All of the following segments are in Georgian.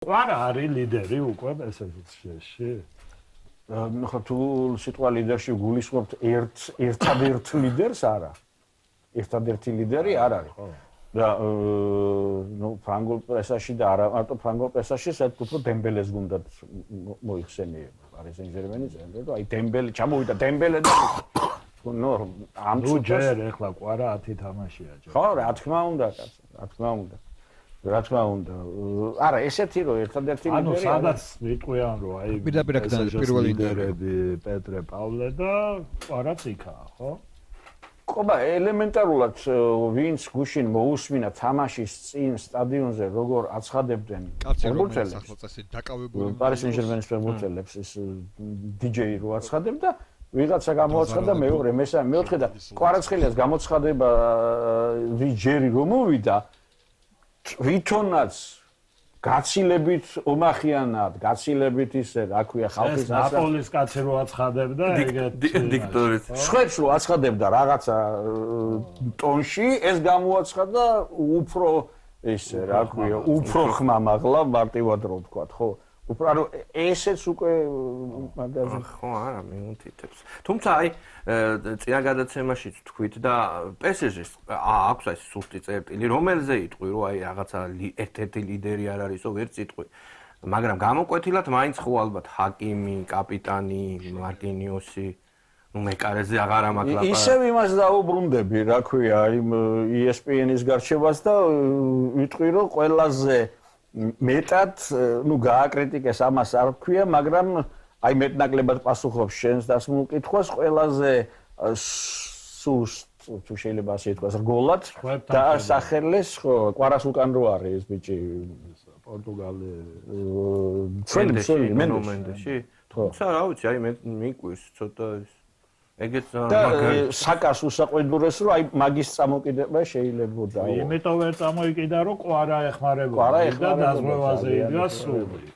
კვარა არის ლიდერი უკვე PSG-ში. ხო თუ სიტყვა ლიდერში გულისხმობთ ერთადერთ ლიდერს არა. ერთადერთი ლიდერი არ არის. და ფრანგულ პრესაში და არა მარტო ფრანგულ პრესაში საერთოდ უფრო დემბელეს გუნდად მოიხსენიება. არის ინჟერმენის წერდა და აი დემბელე ჩამოვიდა დემბელე და ამ ჯერ ეხლა კვარა 10 თამაშია ჯერ. ხო რა თქმა უნდა კაცო, რა თქმა უნდა. რა თქმა უნდა. არა, ესეთი რომ ერთადერთი ლიდერი ანუ სადაც მიტყვიან რომ აი პირველი ლიდერები პეტრე პავლე და კვარაც იქაა, ხო? ყობა ელემენტარულად ვინც გუშინ მოусმინა თამაშის წინ სტადიონზე როგორ აცხადებდნენ ფეხბურთელებს პარის სენ-ჟერმენის ფეხბურთელებს ეს DJ რო აცხადებდა ვიღაცა გამოაცხადა მეორე მესამე მეოთხე და კვარაცხელიას გამოცხადება ვის ჯერი რომ მოვიდა თვითონაც გაცილებით ომახიანად, გაცილებით ისე, რა ქვია, ხალხის ნაპოლის კაცი რო აცხადებდა, ეგეთ დიქტორიც. შვედს რო აცხადებდა რაღაცა ტონში, ეს გამოაცხადა უფრო ისე, რა ქვია, უფრო ხმამაღლა მარტივად რო ვთქვათ, ხო? უფრო ანუ ესეც უკვე მაგაზე ხო არა მიუნთითებს. თუმცა აი წინა გადაცემაშიც თქვით და PSG-ს აქვს აი სუსტი წერტილი, რომელზე იტყვი რომ აი რაღაცა ერთ-ერთი ლიდერი არ არისო ვერც იტყვი. მაგრამ გამოკვეთილად მაინც ხო ალბათ ჰაკიმი, კაპიტანი, მარტინიოსი, ნუ მეკარეზე აღარ ამაქვს ლაპარაკი. ისევ იმას დაუბრუნდები, რა ქვია, იმ ESPN-ის გარჩევას და ვიტყვი რომ ყველაზე მეტად ნუ გააკრიტიკეს ამას არ ვქვია, მაგრამ აი მეტნაკლებად პასუხობს შენს დასმულ კითხვას ყველაზე სუსტ თუ შეიძლება ასე ითქვას რგოლად და სახელეს ხო კვარას უკან რო არის ეს ბიჭი პორტუგალი მენდეში თუმცა რა ვიცი აი მე მიკვირს ცოტა ეგეც საკას უსაყვედურეს რომ აი მაგის წამოკიდება შეიძლებოდა იმიტომ ვერ წამოიკიდა რომ კვარა ეხმარებოდა და დაზღვევაზე იდგა სული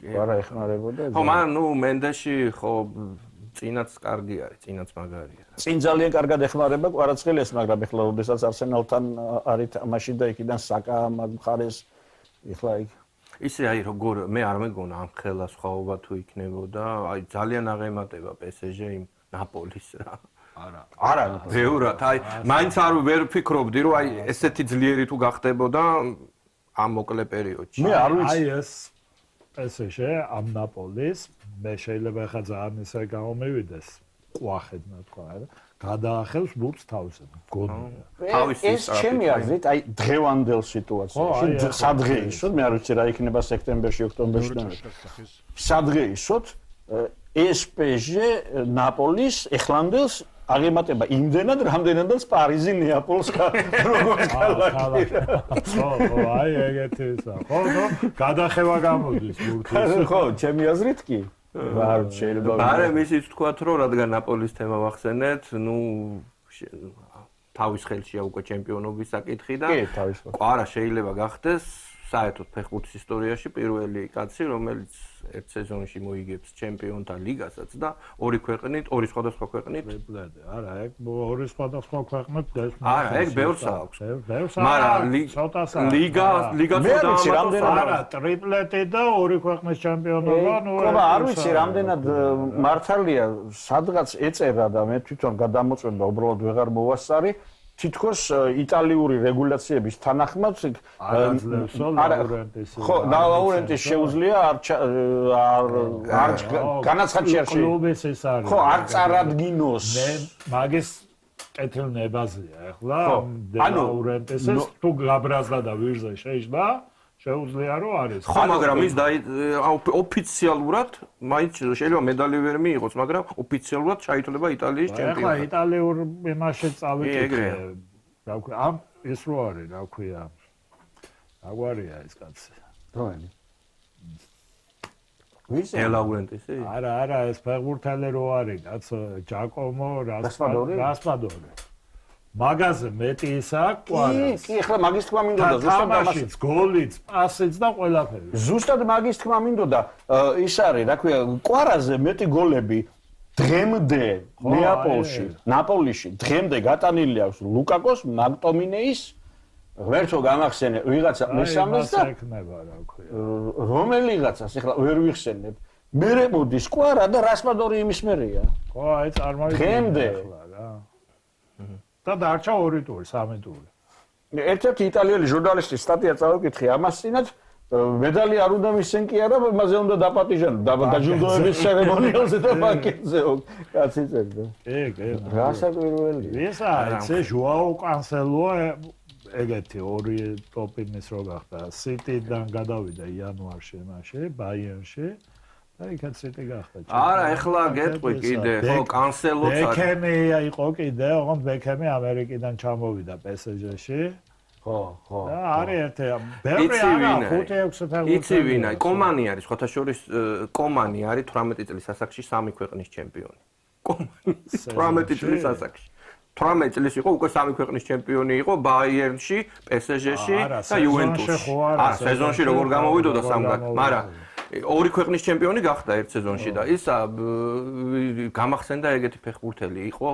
კვარა ეხმარებოდა ხო მაგრამ ნუ მენდეში ხო წინაც კარგი არის წინაც მაგარია წინ ძალიან კარგად ეხმარება კვარაცხელიას მაგრამ ეხლა როდესაც არსენალთან არის თამაში და იქიდან საკა მაგ მხარეს ეხლა იქ ისე აი როგორ მე არ მეგონა ამ ხელა სხვაობა თუ იქნებოდა აი ძალიან აღემატება PSG იმ ნაპოლის რა არა ბევრად აი მაინც არ ვერ ფიქრობდი რომ აი ესეთი ძლიერი თუ გახდებოდა ამ მოკლე პერიოდში მე არ ვიცი აი ეს PSG ამ ნაპოლის მე შეიძლება ხა ძალიან ისე გამომივიდეს ყვახედნა თქვა რა გადაახევს ბურთს თავზე მგონია ეს ჩემი აზრით აი დღევანდელ სიტუაციაში სადღე ისოთ მე არ ვიცი რა იქნება სექტემბერში ოქტომბერში სადღე ისოთ ეს PSG ნაპოლის ეხლანდელს აღემატება იმდენად რამდენადაც პარიზი ნეაპოლს როგორც ქალაქი ხო აი ეგეთი ისა ხო გადახევა გამოდის ბურთის ხო ჩემი აზრით კი არ შეიძლება მაგრამ ისიც თქვათ რომ რადგან ნაპოლის თემა ვახსენეთ ნუ თავის ხელშია უკვე ჩემპიონობის საკითხი და კვარა შეიძლება გახდეს საერთოდ ფეხბურთის ისტორიაში პირველი კაცი რომელიც ერთ სეზონში მოიგებს ჩემპიონთა ლიგასაც და ორი სხვადასხვა ქვეყნით არა ეგ ორი სხვადასხვა ქვეყნით არა ეგ ბევრს აქვს მაგრამ ლიგა არა ტრიპლეტი და ორი ქვეყნის ჩემპიონობა ნუ ყობა არ ვიცი რამდენად მართალია სადღაც ეწერა და მე თვითონ გადამოწმება უბრალოდ ვეღარ მოვასწარი თითქოს იტალიური რეგულაციების თანახმად ხო ლაურენტის შეუძლია არ განაცხადი არ კლუბის ეს არის ხო არ წარადგინოს მე მაგის კეთილნებაზეა ახლა ლაურენტის თუ გაბრაზდა და ვირზე შეიჭდა შეუძლია რომ არის ხო მაგრამ ის ოფიციალურად მაინც შეიძლება медаლი ვერ მიიღოს მაგრამ ოფიციალურად ჩაითვლება იტალიის ჩემპიონი ახლა იტალიურ იმაში წავიკითხე რა ქვია ამ ეს რო არის რა ქვია აგვარია ეს კაცი რომელი ლაურენტისი არა ეს ფეხბურთელი რო არის კაცო ჯაკომო რასპადორი მაგაზე მეტი ისა კვარას. კი, ახლა მაგის თქმა მინდოდა ზუსტად თამაშიც, გოლიც, პასიც და ყველაფერი. ზუსტად მაგის თქმა მინდოდა ის არის, რა ქვია, კვარაზე მეტი გოლები დღემდე ნეაპოლში, ნაპოლიში, დღემდე გატანილი აქვს ლუკაკოს, მაკტომინეის ღმერთო გამახსენე ვიღაცა მესამეს და ექნება რა ქვია. რომელიღაცას ახლა ვერ ვიხსენებ. მერე მოდის კვარა და რასპადორი იმის მერეა. ხო, აი წარმოვიდგინე ახლა რა. და დარჩა 2 ტური, 3 ტური. ერთ-ერთი იტალიელი ჟურნალისტის სტატია წავიკითხე ამას წინათ медали არ უნდა მისცენ კი არა, მასე უნდა დაპატიჟან, დაჯილდოების ცერემონიალზე და ბანკეტზე. კაცი წერდა. კი. რასაკვირველია. ესა იცი ჟოაო კანსელოა ეგეთი 2 ტოპინის რო გახდა. სიტიდან გადავიდა იანვარში მაშინ ბაიერნში. და იქაც სიტი გახდა. არა, ეხლა გეტყვი კიდე, ხო, კანსელოც არის. ბეკემი იყო კიდე, ოღონდ ბეკემი ამერიკიდან ჩამოვიდა PSG-ში. ხო. და არის ერთი, ბევრი არა, 5-6 ფეხბურთელი. იცი ვინა, კომანი არის, ხოთა შორის კომანი არის 18 წლის ასაკში 3 ქვეყნის ჩემპიონი. კომანი 18 წლის ასაკში. 18 წლის იყო, უკვე 3 ქვეყნის ჩემპიონი იყო ბაიერნში, PSG-ში და იუვენტუსში. სეზონში როგორ გამოვიდოდა სამგან, მაგრამ 2 ქვეყნის ჩემპიონი გახდა ერთ სეზონში და ისა გამახსენდა ეგეთი ფეხბურთელი იყო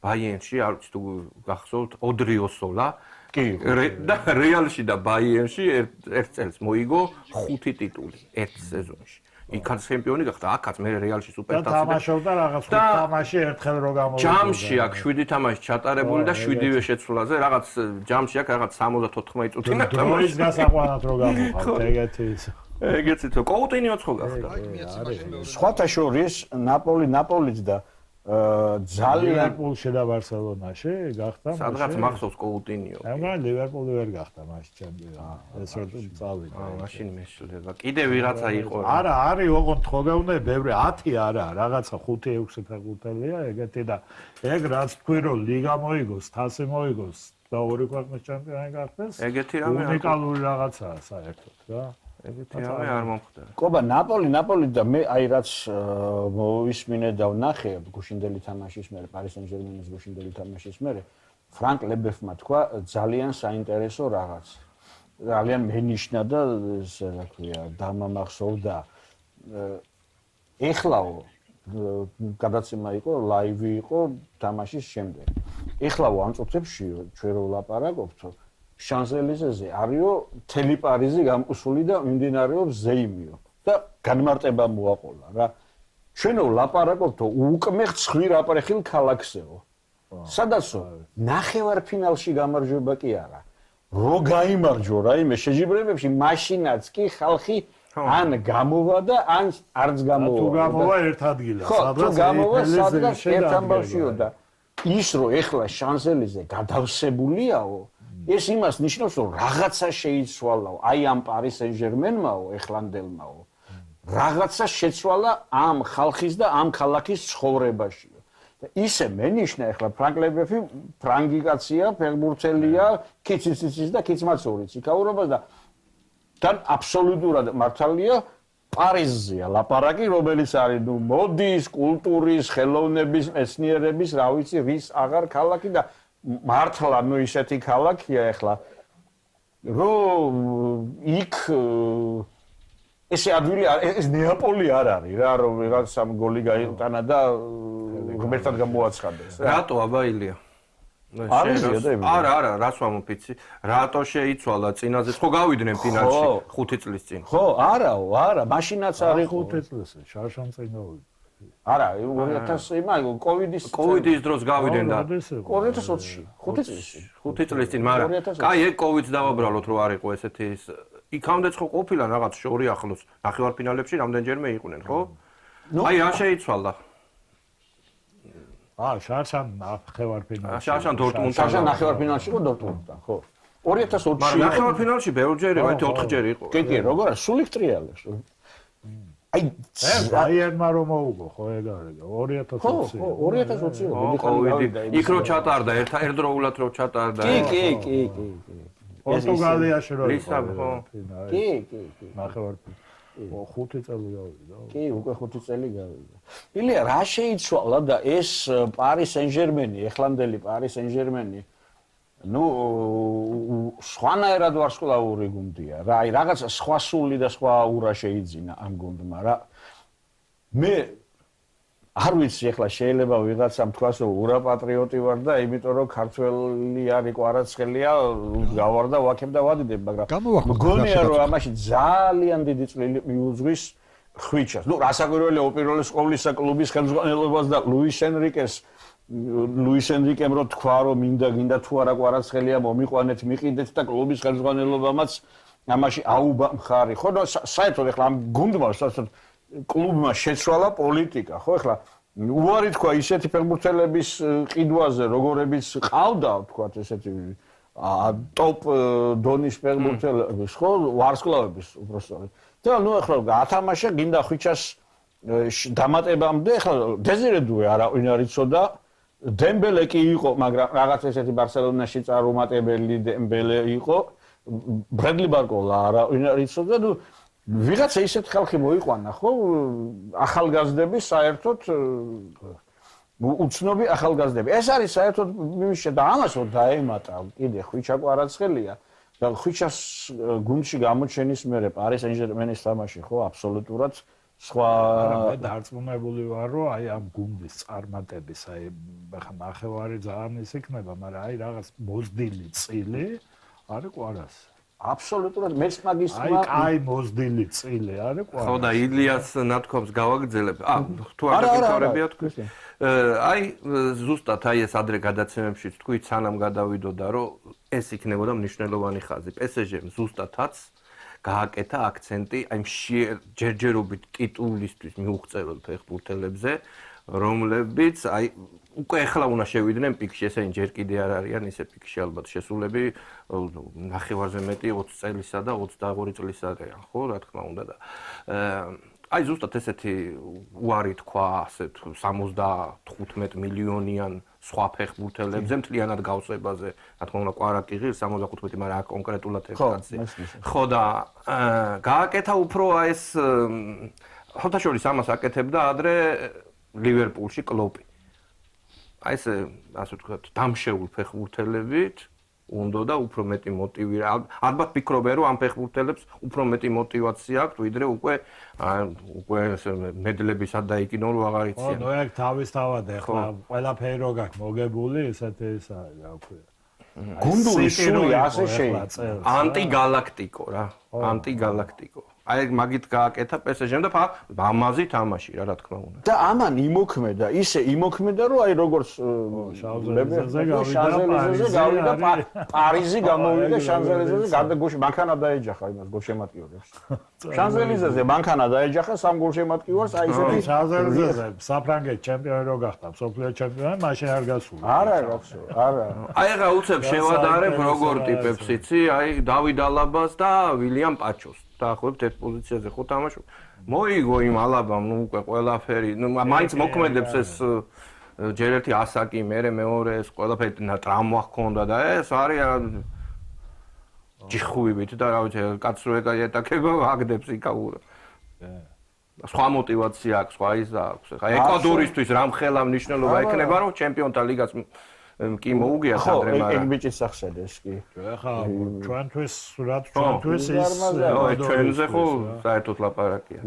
ბაიერნში, არ ვიცი თუ გახსოვთ, ოდრიოსოლა. კი, და რეალში და ბაიერნში ერთ წელს მოიგო 5 ტიტული ერთ სეზონში. იქაც ჩემპიონი გახდა, აქაც მე რეალში სუპერთასი და თამაშობდა რაღაც 5 თამაში ერთხელ რო გამოვიდა. ჯამში აქ 7 თამაში ჩატარებული და 7-ვე შეცვლაზე, რაღაც ჯამში აქ რაღაც 74 წუთინა თამაში. დროის გასაყვანად რო გამოვიდა ეგეთი ის. ეგეთი თო კოუტინიოც ხო გახდა. სხვათა შორის ნაპოლიც და ძალიან ლივერპულში და ბარსელონაში გახდა. სადღაც მახსოვს კოუტინიო. მაგრამ ლივერპული ვერ გახდა მაშინ ჩემპიონი. ეს რო წავიდა. მაშინ მეშლება. კიდე ვიღაცა იყო. არა, არის ოღონდ ხო გეუნდა ბევრი 10 არა, რაღაცა 5-6 ფეხბურთელია ეგეთი და ეგ რაც თქვი რომ ლიგა მოიგოს, თასი მოიგოს და 2 ქვეყნის ჩემპიონი გახდეს. ეგეთი რამე უნიკალური რაღაცაა საერთოდ რა. ეგეთი რამე არ მომხდარა. კობა ნაპოლი და მე აი რაც მოვისმინე და ვნახე გუშინდელი თამაშის მერე პარი სენ-ჟერმენის გუშინდელი თამაშის მერე ფრანკ ლებეფმა თქვა ძალიან საინტერესო რაღაც. ძალიან მენიშნა და ესე რა ქვია, დამამახსოვდა ეხლაო გადაცემა იყო, ლაივი იყო თამაშის შემდეგ. ეხლაო ამ წუთებში ჩვენ რო ვლაპარაკობთ შანზელიზეზე არისო მთელი პარიზი გამყუსული და მიმდინარეობს ზეიმიო და განმარტება მოაყოლა რა. ჩვენო ვლაპარაკობთო უკმე ხვი რაპარეხილ ქალაქსეო. სადაცო ნახევარფინალში გამარჯვება კი არა. რო გაიმარჯვო რაიმე შეჯიბრებებში მაშინაც კი ხალხი ან გამოვა და ან არც გამოვა. თუ გამოვა ერთ ადგილას, სადაც გამოვა სადაც ერთ ამბავშიო და ის რო ეხლა შანზელიზე გადავსებულიაო ეს იმას ნიშნავს რომ რაღაცა შეიცვალაო აი ამ პარი სენ-ჟერმენმაო ეხლანდელმაო რაღაცა შეცვალა ამ ხალხის და ამ ქალაქის ცხოვრებაშიო და ისე მენიშნა ეხლა ფრანკ ლებეფი ფრანგიკაცია ფეხბურთელია კიციცის და კიცმაცურიც იქაურობა და თან აბსოლუტურად მართალია პარიზია ლაპარაკი რომელიც არის ნუ მოდის კულტურის ხელოვნების მეცნიერების რა ვიცი რის აღარ ქალაქი და მართლა ნუ ისეთი ქალაქია ეხლა რომ იქ ესე ადვილი ეს ნეაპოლი არ არის რა რომ ვიღაცამ გოლი გაიტანა და ღმერთად გამოაცხადეს რატო აბაილია არა რას ვამოფიცი რატო შეიცვალა წინაზე ხო გავიდნენ ფინალში 5 წლის წინ ხო არა მაშინაც არის 5 წლის შარშან წინ გავიდა არა 2000 იმა კოვიდის დროს გავიდნენ და 2020-ში 5 წელს 5 წლის წინ მაგრამ კაი ეგ კოვიდს დავაბრალოთ რომ არ იყო ესეთი იქამდეც ხო ყოფილა რაღაც შორი ახლოს ნახევარფინალებში რამდენჯერმე იყვნენ ხო აი რა შეიცვალა შარშან ნახევარფინალში შარშან დორტმუნდთან შარშან ნახევარფინალში იყო დორტმუნდთან ხო 2020-ში მაგრამ ნახევარფინალში ბევრჯერ იყო 4ჯერ იყო კი როგორ არის სულ ტრიალებს აი ბაიერნმა რომ მოუგო ხო ეგ არის 2020 ხო 2020 კოვიდი იქ რო ჩატარდა ერთდროულად რო ჩატარდა კი პორტუგალიაში რო იყო კი ნახევარფინალში 5 წელი გავიდა. კი, უკვე 5 წელი გავიდა. ილია რა შეიცვალა და ეს პარი სენ-ჟერმენი, ეხლანდელი პარი სენ-ჟერმენი ნუ სხვანაირად ვარსკვლავური გუნდია. რა, აი რაღაცა სხვა სული და სხვა აურა შეიძინა ამ გუნდმა რა. მე არ ვიცი ახლა შეიძლება ვიღაცამ თქვას რომ ურაპატრიოტი ვარ და იმიტომ რომ ქართველი არ იყო არაცხელია გავარ და ვაქებ და ვადიდებ მაგრამ მგონია რომ ამაში ძალიან დიდი წვლილი მიუძღვის ხვიჩას. ნუ რასაკვირველია უპირველეს ყოვლისა კლუბის ხელმძღვანელობას და ლუის ენრიკემ რო თქვა რომ მინდა თუ არა კვარაცხელია მომიყვანეთ მიყიდეთ და კლუბის ხელმძღვანელობამაც ამაში აუბა მხარი. ხო და საერთოდ ახლა ამ გუნდმა საერთოდ კლუბმა შეცვალა პოლიტიკა, ხო ახლა უარი თქვა ისეთი ფეხბურთელების ყიდვაზე, როგორებიც ყავდა, თქვათ ესეთი ტოპ დონის ფეხბურთელების, ხო, ვარსკვლავების უბრალოდ. და ნუ ახლა ათამაშა გინდა ხვიჩას დამატებამდე, ახლა დეზირე დუე არავინ არ იცოდა, დემბელე კი იყო, მაგრამ რაღაც ესეთი ბარსელონაში წარუმატებელი დემბელე იყო, ბრედლი ბარკოლა არავინ არ იცოდა, ნუ ვიღაცა ისეთ ხალხი მოიყვანა, ხო? ახალგაზრდები საერთოდ უცნობი ახალგაზრდები. ეს არის საერთოდ მიშე და ამას რომ დაემატა კიდე ხვიჩა კვარაცხელია და ხვიჩას გუნდში გამოჩენის მერე პარი სენ-ჟერმენის თამაში, ხო, აბსოლუტურად სხვა მე დარწმუნებული ვარ, რომ აი ამ გუნდის წარმატების, აი ახლა ნახევარი ძალიან ის იქნება, მაგრამ აი რაღაც მოზრდილი წილი არის კვარას. აბსოლუტურად მეც მაგისმა აი მოზრდილი წილი არის კვარა. ხო და ილიას ნათქვამს გავაგრძელებ. თუ არ გიქორებია თქვენ. აი ზუსტად აი ეს ადრე გადაცემებში თქვით სანამ გადავიდოდა რომ ეს იქნებოდა მნიშვნელოვანი ხაზი. PSG-მ ზუსტადაც გააკეთა აქცენტი აი ჯერჯერობით ტიტულისთვის მიუღწეվել ფეხბურთელებზე, რომლებიც აი უკვე ახლა უნდა შევიდნენ პიკში, ესენი ჯერ კიდე არ არიან ისე პიკში ალბათ შესულები ნახევარზე მეტი 20 წელისა და 22 წლისა არიან, ხო, რა თქმა უნდა და აი ზუსტად ესეთი უარი თქვა ასე 75 მილიონიან სხვა ფეხბურთელებზე მთლიანად გავსებაზე, რა თქმა უნდა კვარა კი ღირს 75, მაგრამ აქ კონკრეტულად ეს კაცი. ხო და გააკეთა უფრო ეს ხოთაშორის ამას აკეთებდა ადრე ლივერპულში კლოპი. აი ეს ასე ვთქვათ, დამშეულ ფეხბურთელებით უნდა და უფრო მეტი მოტივი. ალბათ ფიქრობენ, რომ ამ ფეხბურთელებს უფრო მეტი мотиваცია აქვს, ვიდრე უკვე მედლებისა დაიკინონ, რომ აღარ იციან. ხო, ნუ ეგ თავისთავად ახლა ყველაფერი რო გაქვს მოგებული, ესეთი ის არის, რა ვქვია. გუნდური სული ასე შეიძლება. ანტიგალაქტიკო რა, ანტიგალაქტიკო. აი მაგით გააკეთა PSG-მ და ამაზი თამაში რა თქმა უნდა. და ამან იმოქმედა, ისე იმოქმედა, რომ აი როგორც შანზელიზეზე გავიდა პარიზი გამოვიდა შანზელიზეზე, გარდა გოლში მანქანა დაეჯახა იმას გოლშემატკივრებს. შანზელიზეზე მანქანა დაეჯახა სამ გოლშემატკივრებს, აი ესეთი შანზელიზეზე საფრანგეთის ჩემპიონი რო გახდა, მსოფლიო ჩემპიონი, მაშინ არ გასულა. არა, არა. აი ახლა უცებ შევადარებ როგორ ტიპებს იცი, აი დავიდ ალაბას და ვილიამ პაჩოს. დაახლოებით ერთ პოზიციაზე ხო თამაშობ. მოიგო იმ ალაბამ, ნუ უკვე ყველაფერი, ნუ მაინც მოქმედებს ეს ჯერ ერთი ასაკი, მეორე ეს ყველაფერი ტრამვა ჰქონდა და ეს არის ჯიხუებით და რა ვიცი, კაცრო ეტაკება აგდებს იქაურა. სხვა мотиваცია აქვს, სხვა ის აქვს. ხა ეკვადორისთვის რამხელა მნიშვნელობა ექნება, რომ ჩემპიონთა ლიგას კი მოუგიათ ადრე, მაგრამ ეგ ბიჭის სახსედეს კი. ახლა ჩვენთვის ის ჩვენზე ხო საერთოდ ლაპარაკია.